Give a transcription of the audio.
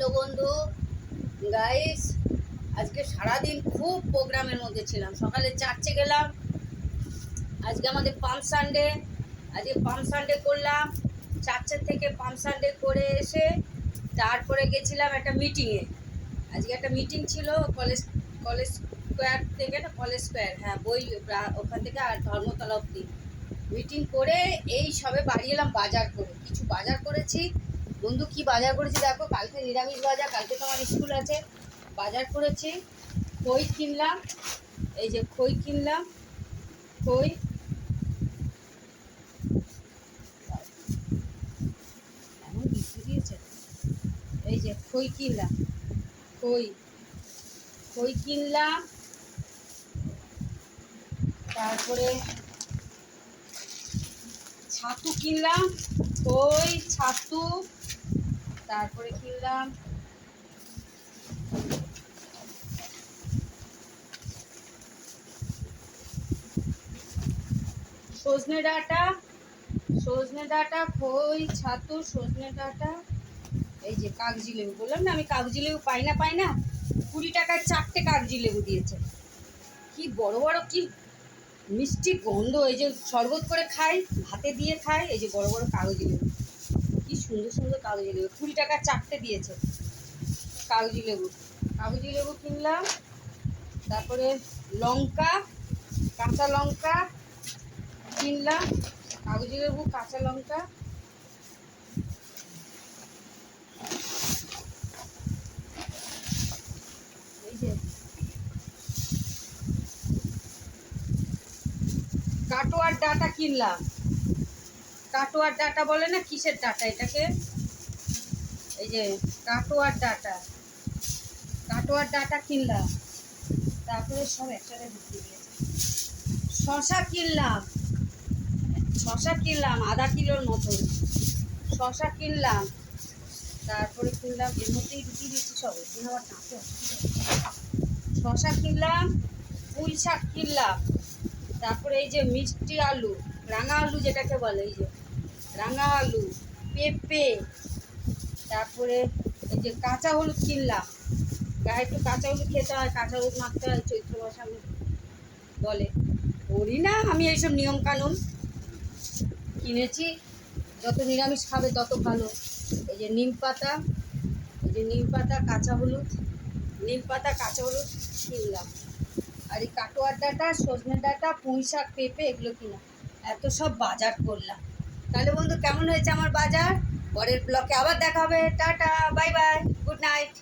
Hello বন্ধু, guys. আজকে সারাদিন খুব প্রোগ্রামের মধ্যে ছিলাম। সকালে চার্চে গেলাম। আজকে আমাদের পাম্প সানডে। আজকে পাম্প সানডে করলাম। চার্চের থেকে পাম্প সানডে করে এসে তারপরে গেছিলাম একটা মিটিংয়ে। আজকে একটা মিটিং ছিল কলেজ কলেজ স্কোয়ার থেকে, না কলেজ স্কোয়ার, হ্যাঁ, ওখান থেকে আর ধর্মতলা অব্দি মিটিং করে এই সবে বাড়ি এলাম বাজার করে। কিছু বাজার করেছি বন্ধু। কি বাজার করেছি দেখো, কালকে নিরামিষ বাজার, কালকে তো আমার স্কুল আছে। বাজার করেছি, খই কিনলাম, এই যে খই কিনলাম, খই, এমন বিক্রি দিয়েছে। এই যে খই কিনলাম, খই খই কিনলাম, তারপরে ছাতু কিনলাম, খই ছাতু, তারপরে কিনলাম সজনে ডাঁটা, খই ছাতু, সজনে ডাঁটা, এই যে কাগজি লেবু। বললাম না আমি কাগজি লেবু পাই না। 20 টাকায় 4টে কাগজি লেবু দিয়েছে। কি বড় বড়, কি মিষ্টি গন্ধ। এই যে শরবত করে খাই, ভাতে দিয়ে খাই। এই যে বড় বড় কাগজি লেবু, কি সুন্দর সুন্দর কাগজি লেবু। 20 টাকায় 4টে দিয়েছে কাগজি লেবু কিনলাম। তারপরে লঙ্কা, কাঁচা লঙ্কা কিনলাম, কাগজি লেবু, কাঁচা লঙ্কা, এই যে কাটোয়ার ডাঁটা কিনলাম। কাটোয়ার ডাঁটা বলে না, কিসের ডাঁটা এটাকে, এই যে কাটোয়ার ডাঁটা কিনলাম। তারপরে সব একসাথে ঢুকিয়ে দিয়েছে। শশা কিনলাম 1/2 কিলোর মতন শশা কিনলাম। তারপরে কিনলাম, এর মধ্যেই ঢুকিয়ে দিচ্ছি সব, এখানে আবার টাঁকে। শশা কিনলাম, পুঁই শাক কিনলাম। তারপরে এই যে মিষ্টি আলু, রাঙা আলু যেটাকে বলে, এই যে রাঙা আলু, পেঁপে, তারপরে এই যে কাঁচা হলুদ কিনলাম। গায়ে একটু কাঁচা হলুদ খেতে হয়, কাঁচা হলুদ মাখতে হয়, চৈত্র মাসে আমি বলে, করি না আমি এইসব নিয়ম কানুন। কিনেছি, যত নিরামিষ খাবে তত ভালো। এই যে নিম পাতা, কাঁচা হলুদ, কিনলাম। আর এই কাটোয়ার ডাঁটা, সজনে ডাঁটা, পুঁই শাক, পেঁপে, এগুলো কিনা, এত সব বাজার করলাম। তাহলে বন্ধু, কেমন হয়েছে আমার বাজার? পরের ব্লকে আবার দেখা হবে। Tata, bye bye, good night.